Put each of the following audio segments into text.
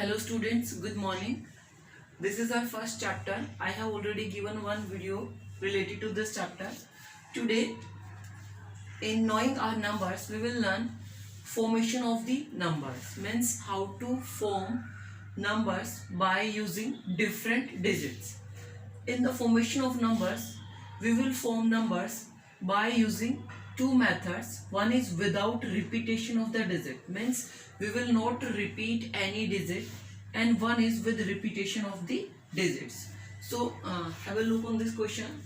Hello students, good morning. This is our first chapter. I have already given one video related to this chapter. Today, in knowing our numbers, we will learn formation of the numbers. Means how to form numbers by using different digits. In the formation of numbers, we will form numbers by using two methods. One is without repetition of the digit, means we will not repeat any digit, and one is with repetition of the digits. So have a look on this question.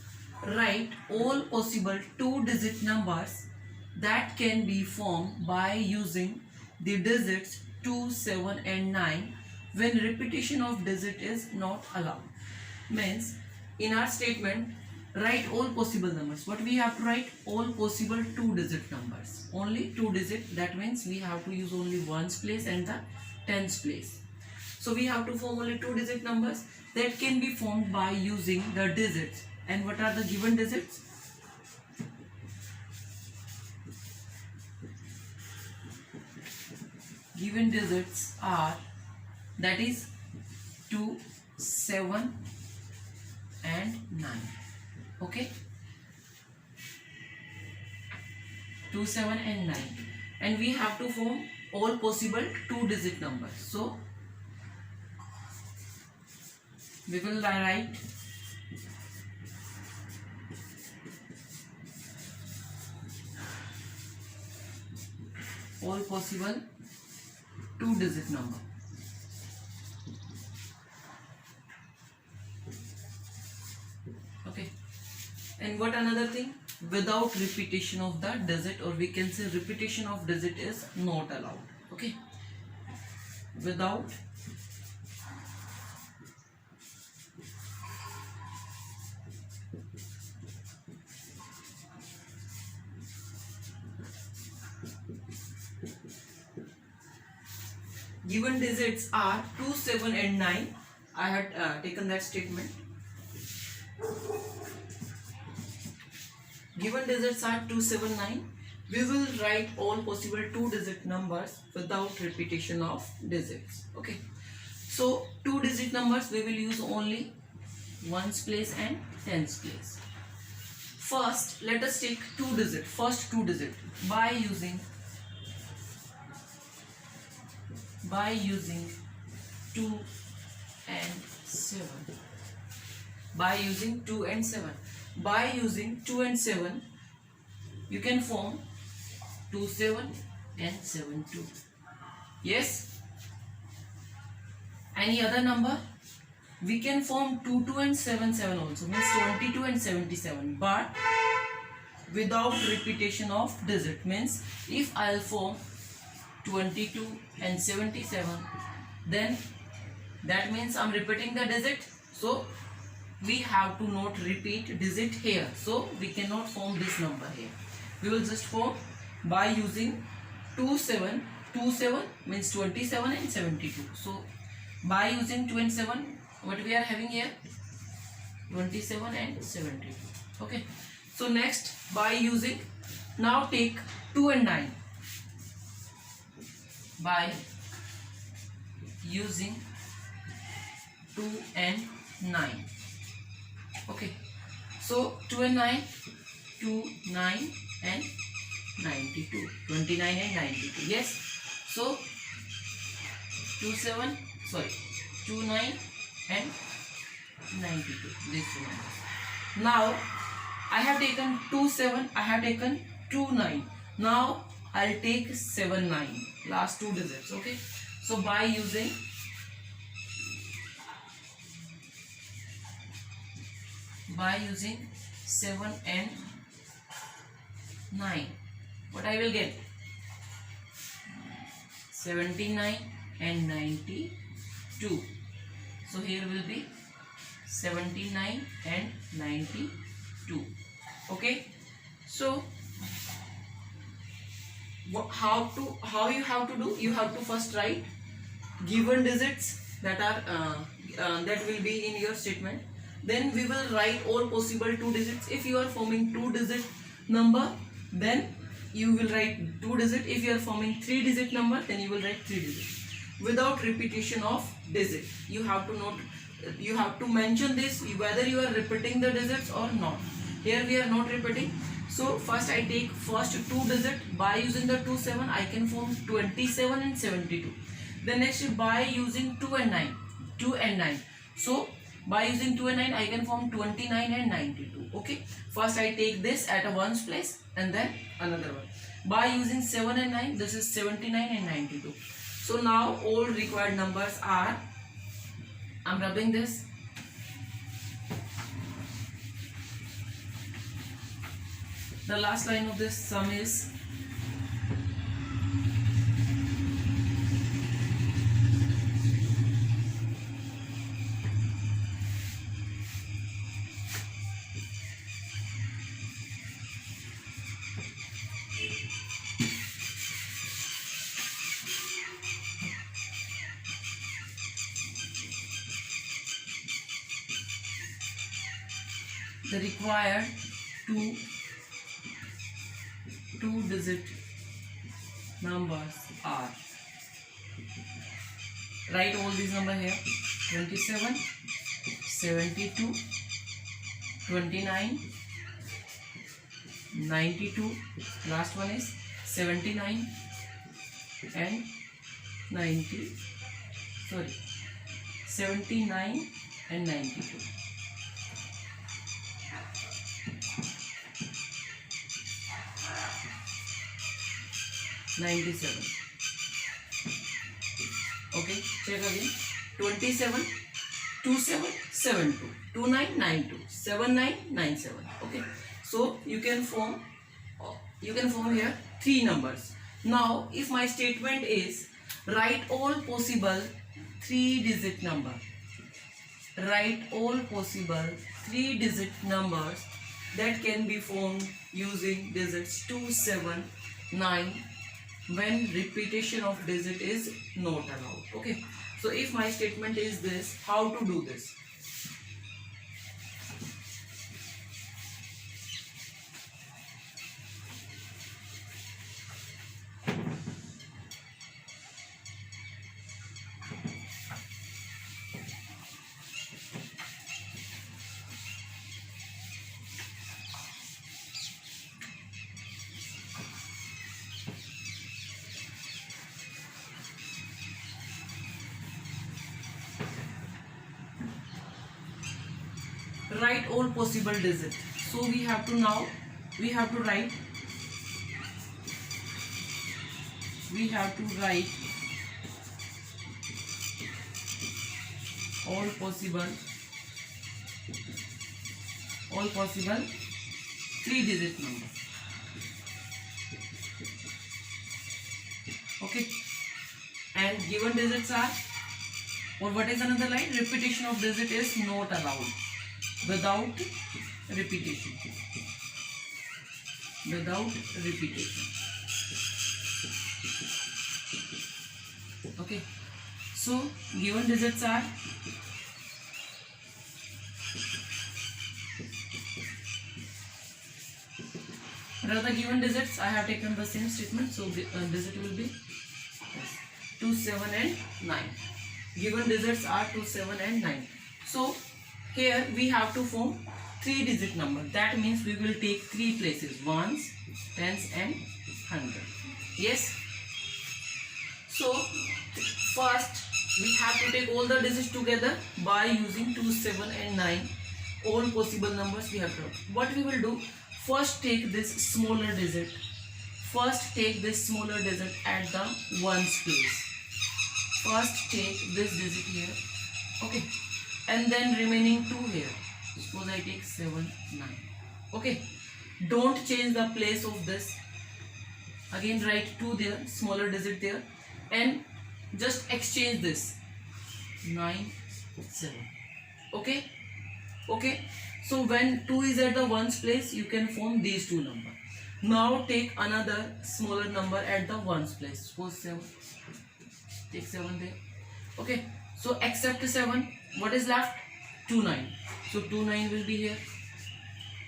Write all possible two-digit numbers that can be formed by using the digits 2, 7 and 9 when repetition of digit is not allowed. Means in our statement, write all possible numbers. What we have to write? All possible two-digit numbers. Only two digit. That means we have to use only ones place and the tens place. So we have to form only two-digit numbers that can be formed by using the digits. And what are the given digits? Given digits are, that is 2, 7 and 9. Okay, 2, 7 and 9, and we have to form all possible two-digit numbers. So we will write all possible two-digit number. Okay, and what another thing? Without repetition of the digit, or we can say repetition of digit is not allowed. Okay, without given digits are 2, 7 and 9. I had taken that statement. Given digits are 2, 7, 9. We will write all possible two-digit numbers without repetition of digits. Okay. So two-digit numbers we will use only ones place and tens place. First, let us take two-digit. First two-digit by using 2 and 7. By using 2 and 7. By using 2 and 7, you can form 2, 7 and 7, 2. Yes? Any other number? We can form 2, 2 and 7, 7 also. Means 22 and 77. But without repetition of digit. Means if I will form 22 and 77, then that means I am repeating the digit. So we have to not repeat digit here. So we cannot form this number here. We will just form by using 2, 7. 2, 7 means 27 and 72. So by using 2 and 7, what we are having here? 27 and 72. Okay. So next, by using, now take 2 and 9. By using 2 and 9. Okay, so 2 and 9, 2, 9 and 92, 29 and 92. Yes, so 2, 9 and 92. These two numbers. Now I have taken 2, 7. I have taken 2, 9. Now I'll take 7, 9. Last two digits. Okay, so by using 7 and 9, what I will get? 79 and 92. So here will be 79 and 92. Okay, so how you have to do? You have to first write given digits that are that will be in your statement. Then we will write all possible two digits. If you are forming two-digit number, then you will write two digit. If you are forming three-digit number, then you will write three digits. without repetition of digit. You have to note, you have to mention this whether you are repeating the digits or not. Here we are not repeating. So first I take first two digit. By using the 2 7 I can form 27 and 72. The next by using 2 and 9, 2 and 9. So by using 2 and 9 I can form 29 and 92. Okay, first I take this at a ones place and then another one. By using 7 and 9, this is 79 and 92. So now all required numbers are, I'm rubbing this. The last line of this sum is the required two digit numbers are, write all these numbers here: 27, 72, 29, 92, last one is 79 and 90, 79 and 92. Okay, check again. 27, 27, 72, 29, 92, 79, 97. Okay, so you can form here three numbers. Now, if my statement is write all possible three-digit number, write all possible three-digit numbers that can be formed using digits 2, 7, 9. When repetition of digit is not allowed. Okay, so if my statement is this, how to do this? Write all possible digits. So we have to write all possible three-digit number. Okay, and given digits are, or what is another line? Repetition of digit is not allowed. Without repetition. Okay, so given digits are, rather given digits I have taken the same statement, so digit will be 2, 7 and 9. Given digits are 2, 7 and 9. So here we have to form three-digit number. That means we will take three places: ones, tens and hundred. Yes. So first we have to take all the digits together by using 2, 7 and 9. All possible numbers we have to. What we will do? First take this smaller digit. At the ones place. First take this digit here. Okay. And then remaining 2 here. Suppose I take 7, 9. Okay, don't change the place of this. Again write 2 there, smaller digit there, and just exchange this 9, 7. Okay, so when 2 is at the ones place, you can form these two numbers. Now take another smaller number at the ones place. Suppose 7. Take 7 there. Okay, so except 7, what is left? 2, 9. So 2, 9 will be here.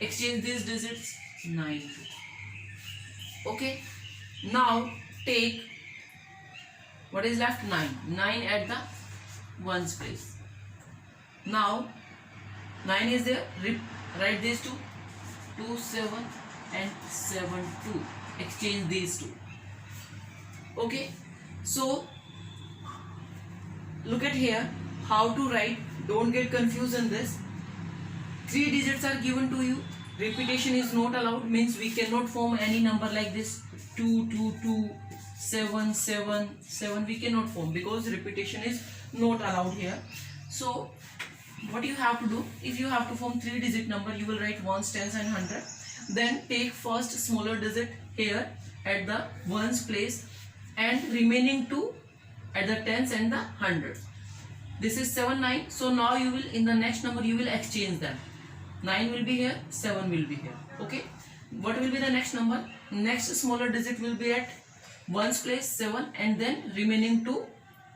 Exchange these digits. 9, 2. Okay. Now take What is left? 9. 9 at the ones place. Now 9 is there. Write these two. 2 7 and 7 2. Exchange these two. Okay. So look at here how to write. Don't get confused in this. 3 digits are given to you. Repetition is not allowed, means we cannot form any number like this 2 2 2 7 7 7. We cannot form because repetition is not allowed here. So what you have to do, if you have to form 3 digit number, you will write ones, tens and hundred. Then take first smaller digit here at the ones place and remaining 2 at the tens and the hundreds. This is 7 9. So now you will, in the next number you will exchange them. 9 will be here, 7 will be here. Okay. What will be the next number? Next smaller digit will be at ones place 7 and then remaining 2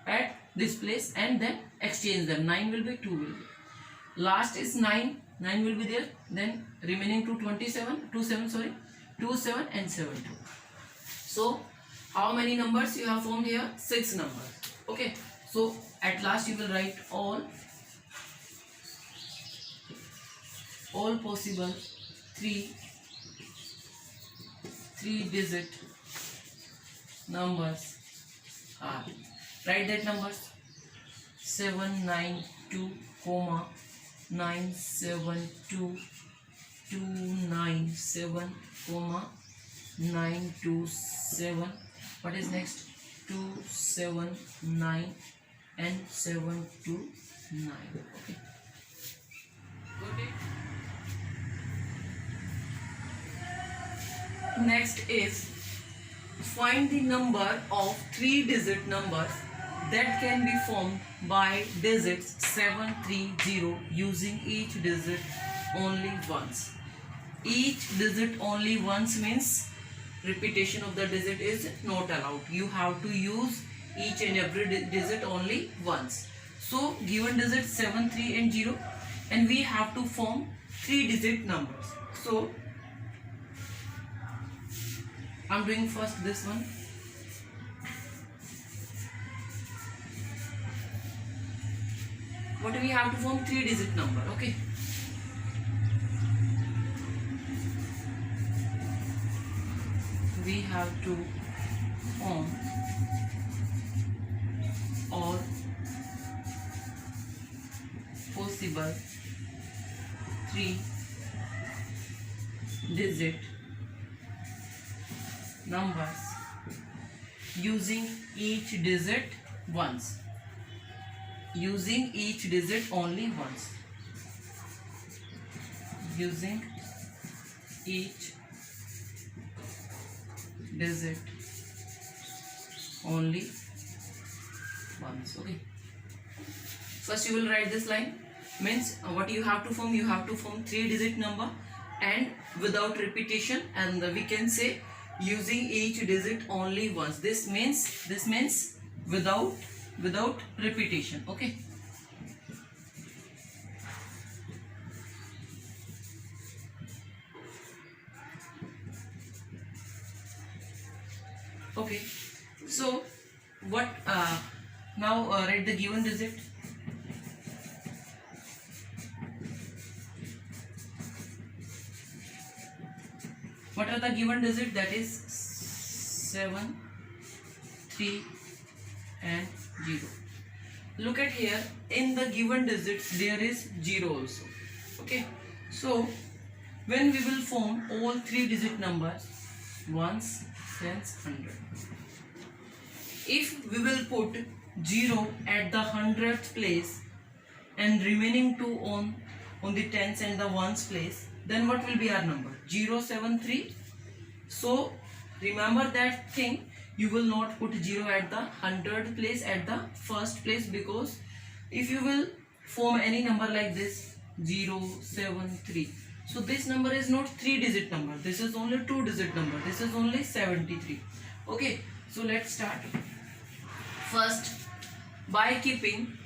at this place and then exchange them. 9 will be, 2 will be. Last is 9. 9 will be there. Then remaining 2 27, 2 7 sorry, 2 7 and 7 2. So how many numbers you have formed here? 6 numbers. Okay. So at last you will write all possible 3 digit numbers are. Write that numbers 792, 972, 297, 927. What is next? 279 and 729. Okay. Got it? Next is find the number of 3 digit numbers that can be formed by digits 730 using each digit only once. Each digit only once means repetition of the digit is not allowed. You have to use each and every digit only once. So given digit 7 3 and 0 and we have to form 3 digit numbers. So I'm doing first this one. What do we have to form? 3 digit number. Okay. We have to form all possible 3 digit numbers using each digit once. Using each digit only once. Using each digit only once. Okay. First you will write this line. Means what you have to form? You have to form 3 digit number and without repetition, and we can say using each digit only once. This means without repetition. Okay. Okay. So what now write the given digit. What are the given digit? That is 7 3 and 0. Look at here, in the given digits there is 0 also. Okay. So when we will form all 3 digit numbers, ones, tens, hundred, if we will put 0 at the 100th place and remaining 2 on the tens and the ones place, then what will be our number? 073. So remember that thing. You will not put 0 at the 100th place at the first place, because if you will form any number like this 073, so this number is not 3 digit number. This is only 2 digit number. This is only 73. Okay. So let's start. First, by keeping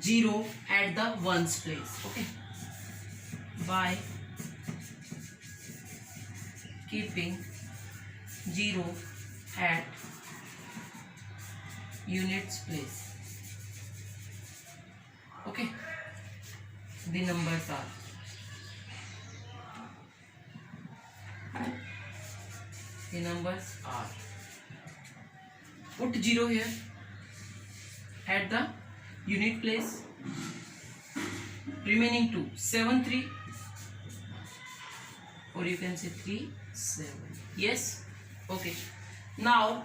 0 at the ones place. Okay. By keeping 0 at units place. Okay, the numbers are put 0 here at the unit place. Remaining 2, 7 3, or you can say 3 7. Yes. Okay, now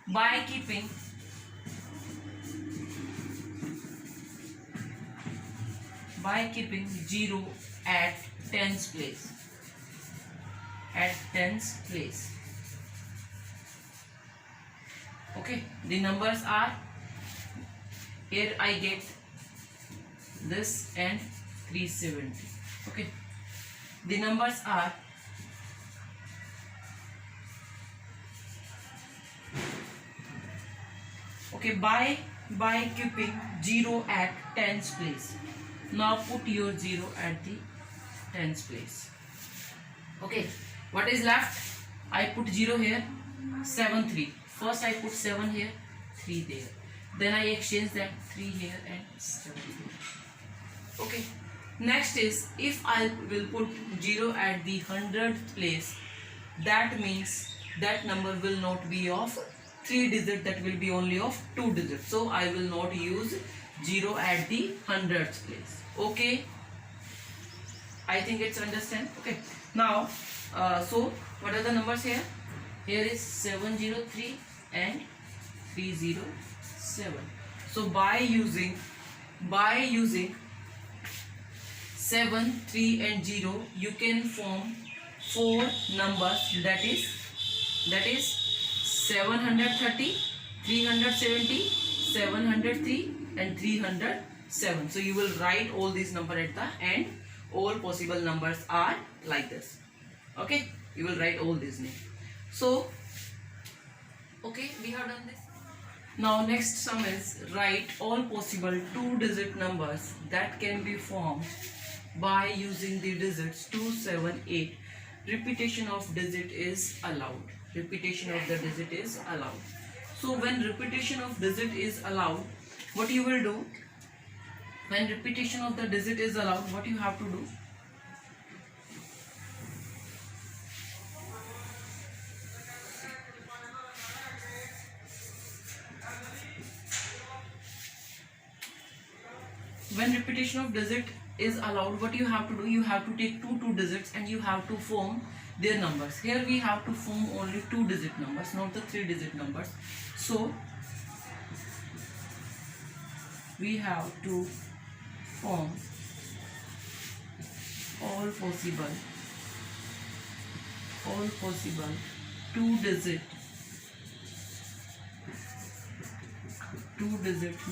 by keeping by keeping 0 at tens place, okay, the numbers are, here I get this and 370. Okay, the numbers are okay by keeping 0 at tens place. Now put your 0 at the tens place. Okay, what is left? I put 0 here, 7 3. First I put 7 here, 3 there. Then I exchange that 3 here and 7 here. Okay, next is, if I will put 0 at the 100th place, that means that number will not be of 3 digits, that will be only of 2 digits. So I will not use 0 at the 100th place. Okay, I think it's understand. Okay, now so what are the numbers here? Here is 703 and 307. So by using 7 3 and 0, you can form 4 numbers, that is 730, 370, 703 and 307. So you will write all these numbers at the end. All possible numbers are like this. Okay, you will write all these names. So okay, we have done this. Now next sum is, write all possible 2-digit numbers that can be formed by using the digits 2 7 8. Repetition of digit is allowed. Repetition of the digit is allowed. So when repetition of digit is allowed, what you will do? When repetition of the digit is allowed, what you have to do? When repetition of digit is allowed, what you have to do? You have to take two digits and you have to form their numbers. Here we have to form only 2-digit numbers, not the 3-digit numbers. So we have to form all possible 2-digit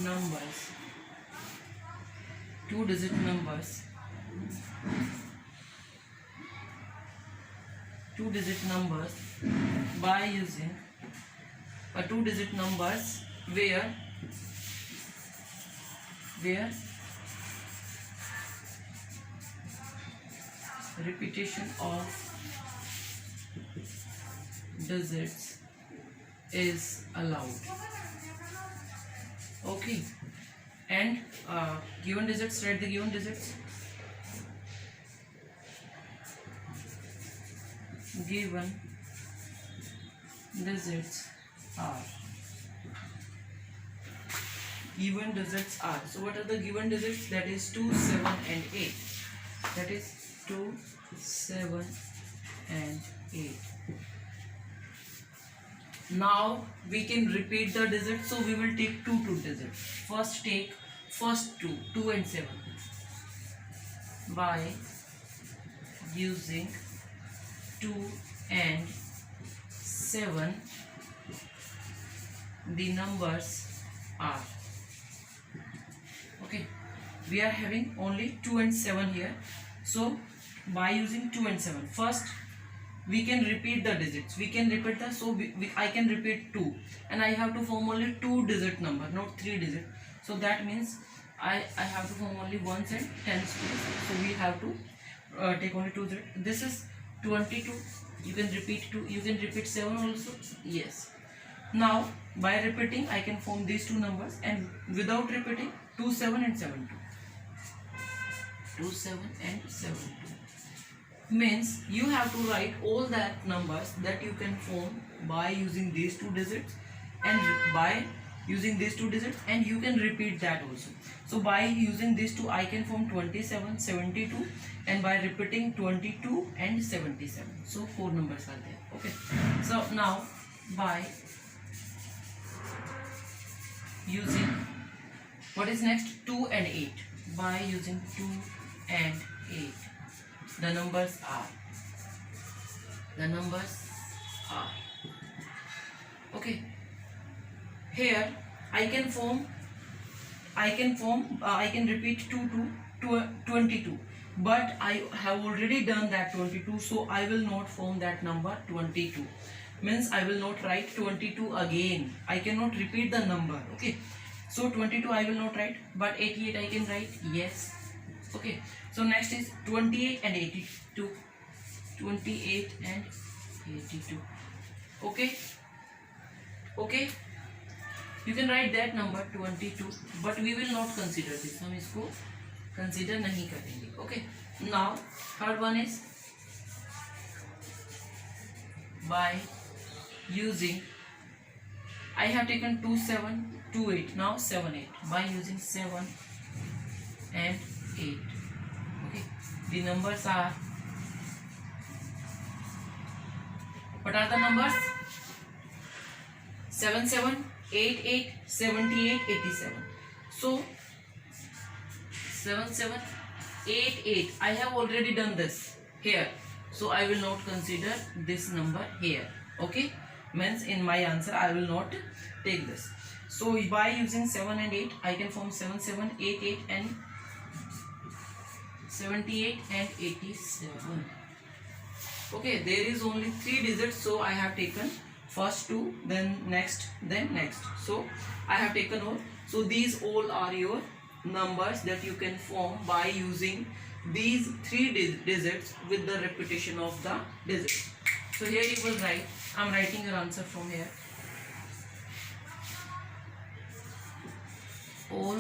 numbers. 2-digit numbers by using 2-digit numbers where repetition of digits is allowed. Okay, and given digits, write the given digits. Given digits are. So what are the given digits? That is 2 7 and 8. That is 2 7 and 8. Now we can repeat the digits, so we will take two digits. First take first 2 and 7. By using 2 and 7, the numbers are. Okay, we are having only 2 and 7 here. So by using 2 and 7, first we can repeat the digits. We can repeat the, so I can repeat 2 and I have to form only 2-digit number, not 3-digit. So that means I have to form only ones and tens place. So we have to take only 2 digits. This is 22. You can repeat 2. You can repeat 7 also. Yes. Now by repeating I can form these two numbers, and without repeating 2 7 and 7 2. 2 7 and 7 2 means you have to write all that numbers that you can form by using these two digits, and by using these two digits, and you can repeat that also. So by using these two I can form 27 72, and by repeating 22 and 77. So 4 numbers are there. Okay, so now by using what is next, 2 and 8, by using 2 and 8, the numbers are okay. Here I can repeat 2 to 22, but I have already done that 22, so I will not form that number 22. Means I will not write 22 again. I cannot repeat the number. Okay, so 22 I will not write, but 88 I can write. Yes. Okay, so next is 28 and 82. 28 and 82. Okay, you can write that number 22, but we will not consider this. हम इसको consider नहीं करेंगे. Okay, now third one is by using, I have taken 2 7 2 8, now 7 8, by using 7 and 8. Okay, the numbers are, what are the numbers? 7 7 8 8 78 87. So 7 7 8 8, I have already done this here, so I will not consider this number here. Okay, means in my answer I will not take this. So by using 7 and 8 I can form 7 7 8 8 and 78 and 87. Okay, there is only 3 digits, so I have taken first 2, then next, then next. So I have taken all. So these all are your numbers that you can form by using these 3 digits with the repetition of the digits. So here you will write, I am writing your answer from here. All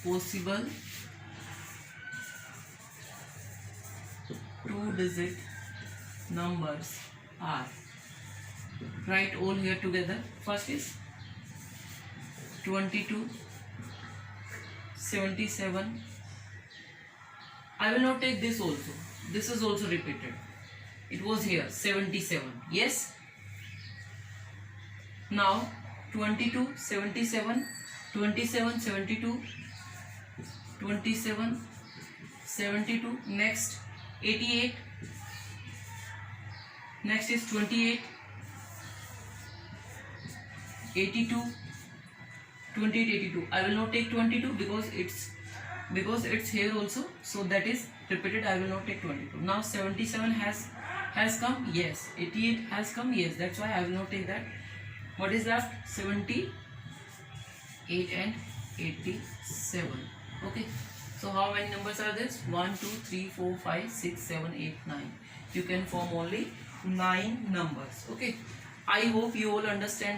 possible 2-digit numbers are, write all here together. First is 22 77. I will not take this also. This is also repeated. It was here 77. Yes. Now 22 77, 27 72, 27 72. Next 88. Next is 28 82, 28 82. I will not take 22 because it's here also, so that is repeated. I will not take 22. Now 77 has come. Yes. 88 has come. Yes, that's why I will not take that. What is left? 78 and 87. Okay, so how many numbers are this? 1 2 3 4 5 6 7 8 9. You can form only 9 numbers. Okay, I hope you all understand